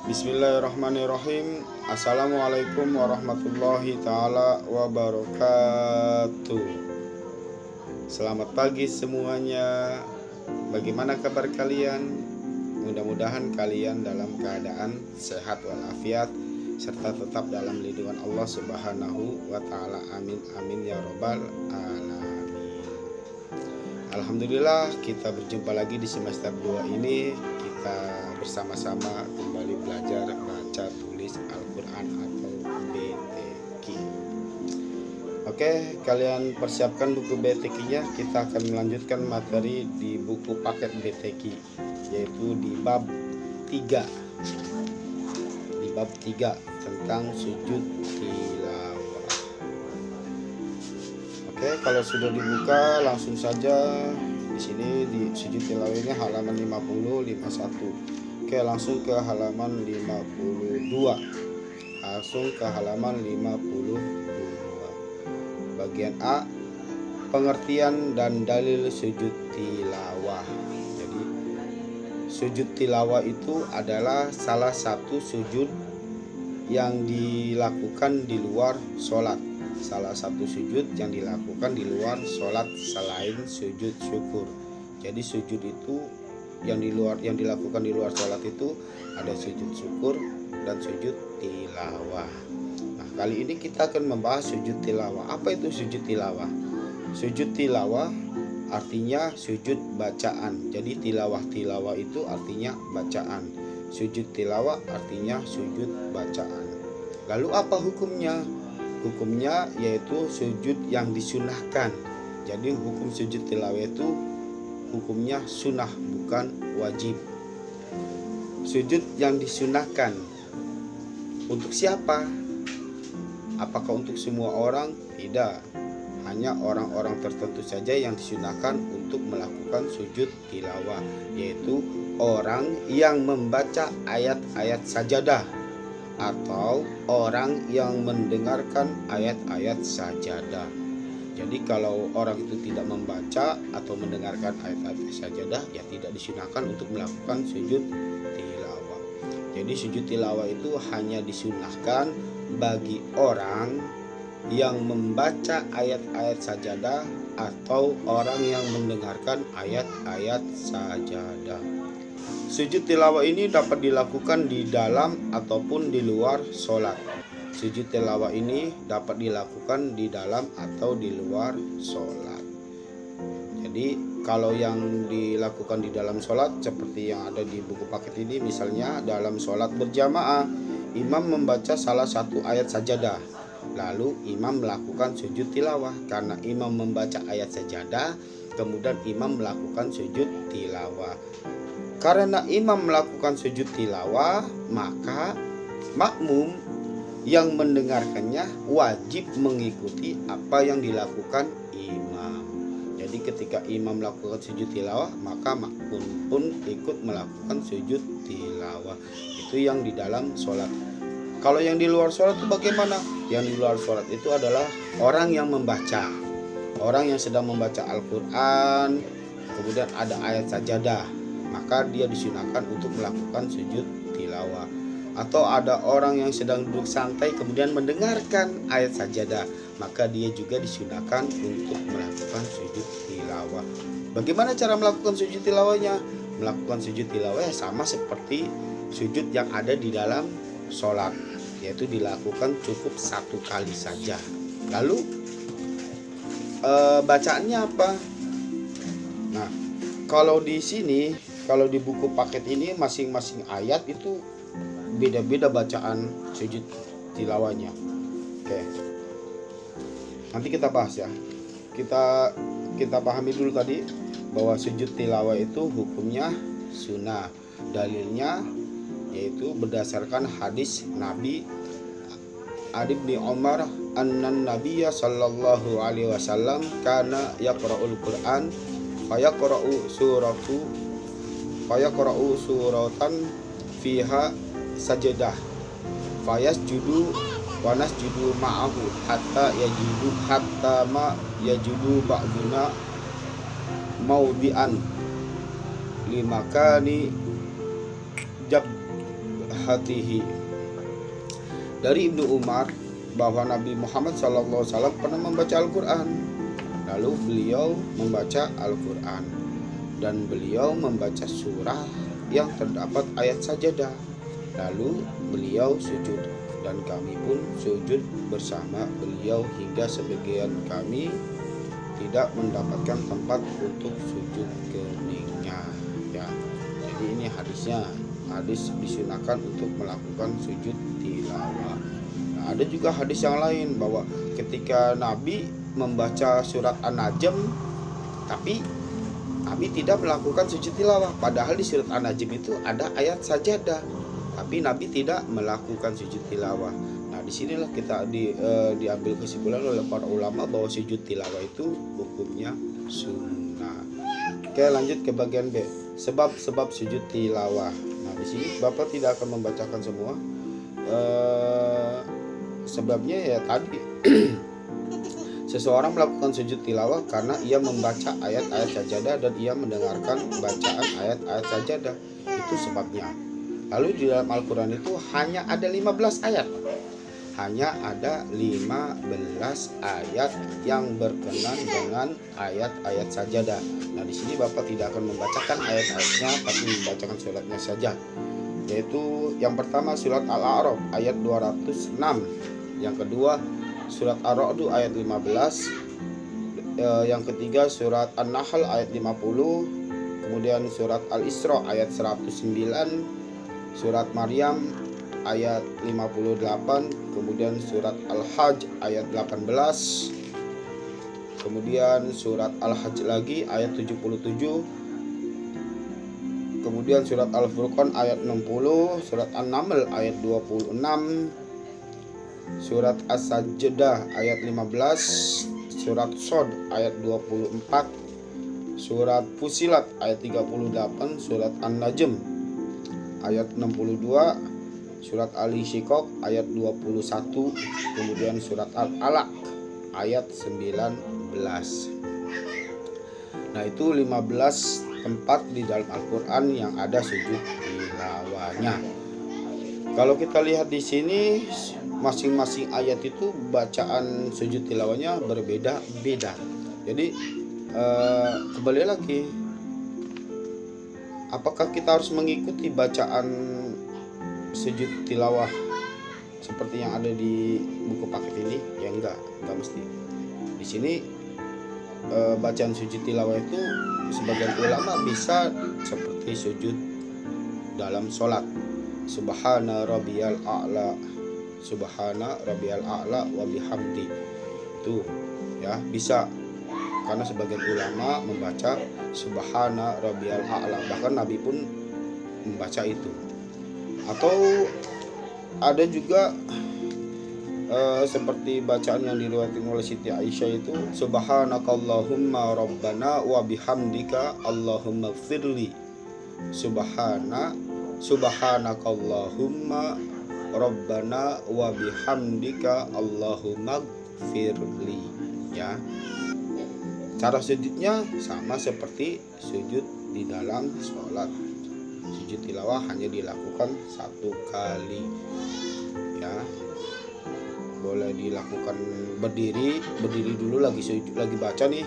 Bismillahirrahmanirrahim. Assalamualaikum warahmatullahi ta'ala wabarakatuh. Selamat pagi semuanya. Bagaimana kabar kalian? Mudah-mudahan kalian dalam keadaan sehat walafiat serta tetap dalam lindungan Allah Subhanahu wa ta'ala. Amin amin ya robbal alamin. Alhamdulillah, kita berjumpa lagi di semester 2 ini. Kita bersama-sama kembali belajar baca tulis Al-Quran atau BTQ. Oke, kalian persiapkan buku BTQ-nya. Kita akan melanjutkan materi di buku paket BTQ, yaitu di bab 3. Di bab 3 tentang sujud tilawah. Oke, kalau sudah dibuka langsung saja. Di sini di sujud tilawah ini halaman 50 51. Oke, langsung ke halaman 52. Langsung ke halaman 52. Bagian A, pengertian dan dalil sujud tilawah. Jadi sujud tilawah itu adalah salah satu sujud yang dilakukan di luar sholat. Salah satu sujud yang dilakukan di luar sholat selain sujud syukur. Jadi sujud itu yang dilakukan di luar sholat itu ada sujud syukur dan sujud tilawah. Nah, kali ini kita akan membahas sujud tilawah. Apa itu sujud tilawah? Sujud tilawah artinya sujud bacaan. Jadi tilawah itu artinya bacaan. Sujud tilawah artinya sujud bacaan. Lalu apa hukumnya? Hukumnya yaitu sujud yang disunahkan. Jadi hukum sujud tilawah itu hukumnya sunnah, bukan wajib. Sujud yang disunahkan untuk siapa? Apakah untuk semua orang? Tidak. Hanya orang-orang tertentu saja yang disunahkan untuk melakukan sujud tilawah, yaitu orang yang membaca ayat-ayat sajadah atau orang yang mendengarkan ayat-ayat sajadah. Jadi kalau orang itu tidak membaca atau mendengarkan ayat-ayat sajadah, ya tidak disunahkan untuk melakukan sujud tilawah. Jadi sujud tilawah itu hanya disunahkan bagi orang yang membaca ayat-ayat sajadah atau orang yang mendengarkan ayat-ayat sajadah. Sujud tilawah ini dapat dilakukan di dalam ataupun di luar sholat. Sujud tilawah ini dapat dilakukan di dalam atau di luar sholat. Jadi kalau yang dilakukan di dalam sholat seperti yang ada di buku paket ini, misalnya dalam sholat berjamaah, imam membaca salah satu ayat sajadah, lalu imam melakukan sujud tilawah. Karena imam membaca ayat sajadah, kemudian imam melakukan sujud tilawah. Karena imam melakukan sujud tilawah, maka makmum yang mendengarkannya wajib mengikuti apa yang dilakukan imam. Jadi ketika imam melakukan sujud tilawah, maka makmum pun ikut melakukan sujud tilawah. Itu yang di dalam sholat. Kalau yang di luar sholat itu bagaimana? Yang di luar sholat itu adalah orang yang membaca. Orang yang sedang membaca Al-Quran, kemudian ada ayat sajadah, maka dia disunahkan untuk melakukan sujud tilawah. Atau ada orang yang sedang duduk santai kemudian mendengarkan ayat sajadah, maka dia juga disunahkan untuk melakukan sujud tilawah. Bagaimana cara melakukan sujud tilawahnya? Melakukan sujud tilawah sama seperti sujud yang ada di dalam sholat, yaitu dilakukan cukup satu kali saja. Lalu bacaannya apa? Nah, kalau di sini, kalau di buku paket ini masing-masing ayat itu beda-beda bacaan sujud tilawahnya. Oke. Nanti kita bahas ya. Kita pahami dulu tadi bahwa sujud tilawah itu hukumnya sunnah. Dalilnya yaitu berdasarkan hadis Nabi bin Umar annan nabiyya sallallahu alaihi wasallam kana yaqra'ul Qur'an fayaqra'u suratan fiha sajadah fayasjudu wa nasjudu ma'ahu hatta ma yajudu ba'duna maudi'an limakani hatihi. Dari Ibnu Umar bahwa Nabi Muhammad SAW pernah membaca Al-Quran. Lalu beliau membaca Al-Quran dan beliau membaca surah yang terdapat ayat sajadah. Lalu beliau sujud dan kami pun sujud bersama beliau hingga sebagian kami tidak mendapatkan tempat untuk sujud keningnya. Ya, jadi ini hadisnya. Hadis disunahkan untuk melakukan sujud tilawah. Nah, ada juga hadis yang lain bahwa ketika Nabi membaca surat An-Najm, tapi Nabi tidak melakukan sujud tilawah. Padahal di surat An-Najm itu ada ayat sajadah, tapi Nabi tidak melakukan sujud tilawah. Nah, disinilah kita diambil kesimpulan oleh para ulama bahwa sujud tilawah itu hukumnya sunnah. Oke, lanjut ke bagian B. Sebab-sebab sujud tilawah. Nah, di sini Bapak tidak akan membacakan semua. Sebabnya ya tadi seseorang melakukan sujud tilawah karena ia membaca ayat-ayat sajadah dan ia mendengarkan bacaan ayat-ayat sajadah. Itu sebabnya. Lalu di dalam Al-Quran itu hanya ada 15 ayat. Hanya ada 15 ayat yang berkenan dengan ayat-ayat sajadah. Nah, di sini Bapak tidak akan membacakan ayat-ayatnya, tapi membacakan suratnya saja. Yaitu yang pertama surat Al-A'raf ayat 206. Yang kedua surat Ar-Ra'd ayat 15. Yang ketiga surat An-Nahl ayat 50. Kemudian surat Al-Isra ayat 109. Surat Maryam ayat 58, kemudian surat Al-Hajj ayat 18, kemudian surat Al-Hajj lagi ayat 77, kemudian surat Al-Furqan ayat 60, surat An-Naml ayat 26, surat As-Sajdah ayat 15, surat Shad ayat 24, surat Fusilat ayat 38, surat An-Najm ayat 62, surat Al-Insyiqaq ayat 21, kemudian surat Al-Alaq ayat 19. Nah, itu 15 tempat di dalam Al-Qur'an yang ada sujud tilawahnya. Kalau kita lihat di sini masing-masing ayat itu bacaan sujud tilawahnya berbeda-beda. Jadi kembali lagi, apakah kita harus mengikuti bacaan sujud tilawah seperti yang ada di buku paket ini? Ya enggak mesti. Di sini bacaan sujud tilawah itu sebagian ulama bisa seperti sujud dalam sholat. Subhana rabbiyal a'la, subhana rabbiyal a'la wa bihamdi. Itu ya bisa, karena sebagian ulama membaca subhana rabbiyal a'la, bahkan Nabi pun membaca itu. Atau ada juga seperti bacaan yang diriwayatkan oleh Siti Aisyah itu subhanakallahumma rabbana wa bihamdika allahumma gfirli. Subhanakallahumma rabbana wa bihamdika allahumma gfirli. Ya, cara sujudnya sama seperti sujud di dalam sholat. Sujud tilawah hanya dilakukan satu kali, ya. Boleh dilakukan berdiri dulu, lagi sujud, lagi baca nih,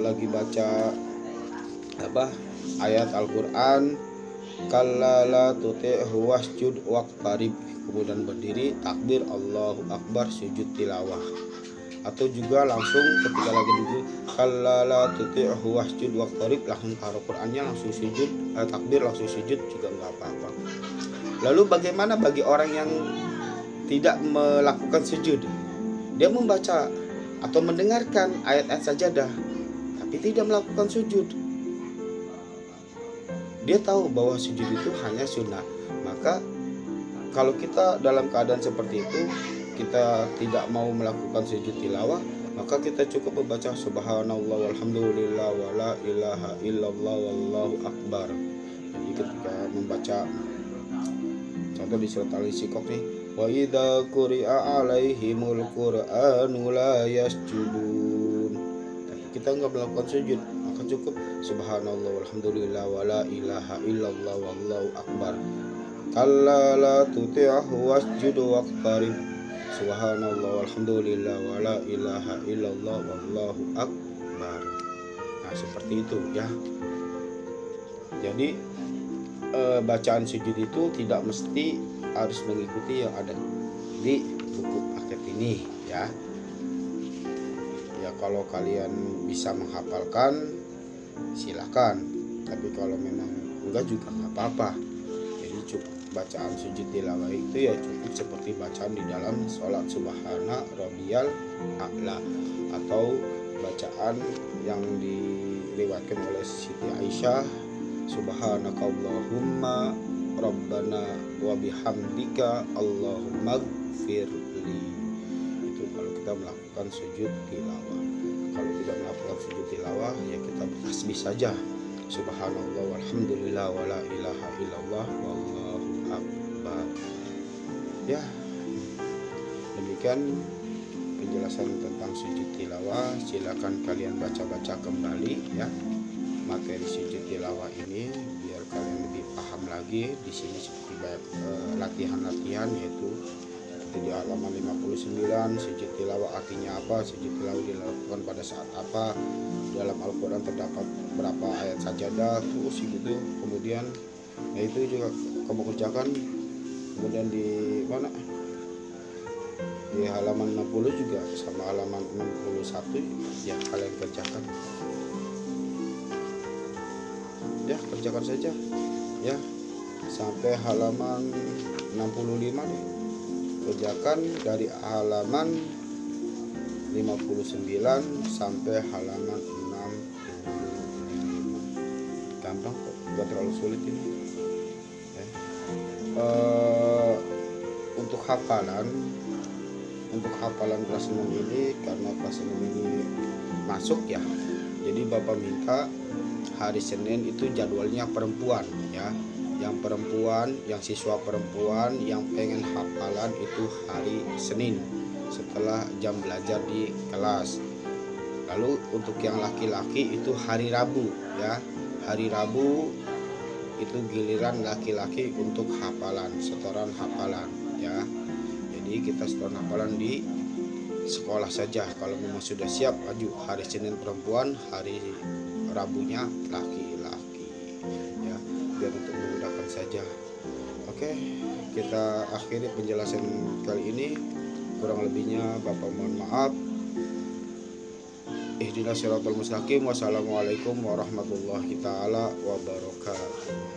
lagi baca ayat Al-Quran, kallala tuti'hu wasjud waqtarib, kemudian berdiri, takbir, Allahu Akbar, sujud tilawah. Atau juga langsung ketika lagi duduk kallala tuti'hu wasjud waqtarib, langsung taruh Qur'annya, langsung sujud, takbir langsung sujud juga nggak apa-apa. Lalu bagaimana bagi orang yang tidak melakukan sujud? Dia membaca atau mendengarkan ayat-ayat sajadah tapi tidak melakukan sujud. Dia tahu bahwa sujud itu hanya sunnah. Maka kalau kita dalam keadaan seperti itu, kita tidak mau melakukan sujud tilawah, maka kita cukup membaca subhanallah walhamdulillah wala ilaha illallah wallahu akbar. Jadi ketika membaca, contoh di surat Al-Insyiqaq nih, wa idza quri'a alaihimul qur'anu la yasjudun, kita nggak melakukan sujud, maka cukup subhanallah walhamdulillah wala ilaha illallah wallahu akbar. kalla la tuti'hu wasjud waqtarib. Subhanallah walhamdulillah wa la ilaha illallah wallahu akbar. Nah, seperti itu ya. Jadi bacaan sujud itu tidak mesti harus mengikuti yang ada di buku paket ini ya. Ya kalau kalian bisa menghafalkan silakan, tapi kalau memang enggak juga nggak apa-apa. Jadi cukup bacaan sujud tilawah itu ya cukup seperti bacaan di dalam sholat subhana rabbiyal a'la, atau bacaan yang diriwayatkan oleh Siti Aisyah, subhanakallahumma rabbana wa bihamdika allahumma gfirli. Itu kalau kita melakukan sujud tilawah. Kalau tidak melakukan sujud tilawah ya kita bertasbih saja, subhanallah walhamdulillah wa la ilaha illallah wallahu akbar. Ya, demikian penjelasan tentang sujud tilawah. Silakan kalian baca-baca kembali ya materi sujud tilawah ini biar kalian lebih paham lagi. Di sini seperti latihan-latihan, yaitu di halaman 59 sujud tilawah artinya apa, sujud tilawah dilakukan pada saat apa, dalam Al-Quran terdapat berapa ayat sajadah, terus gitu. Kemudian itu juga kamu kerjakan. Kemudian di mana, di halaman 60 juga sama halaman 61 ya kalian kerjakan ya, kerjakan saja ya sampai halaman 65 deh. Kerjakan dari halaman 59 sampai halaman 65. Gampang kok, gak terlalu sulit ini ya. Untuk hafalan kelas 6 ini, karena kelas 6 ini masuk ya, jadi Bapak minta hari Senin itu jadwalnya perempuan ya. Yang perempuan, yang siswa perempuan yang pengen hafalan itu hari Senin setelah jam belajar di kelas. Lalu untuk yang laki-laki itu hari Rabu ya. Hari Rabu itu giliran laki-laki untuk hafalan, setoran hafalan ya. Jadi kita setoran hafalan di sekolah saja. Kalau memang sudah siap, maju hari Senin perempuan, hari Rabunya laki-laki ya, biar untuk memudahkan saja. Oke, kita akhiri penjelasan kali ini. Kurang lebihnya Bapak mohon maaf. Ihdinas siratal mustaqim. Wassalamualaikum warahmatullahi taala wabarakatuh.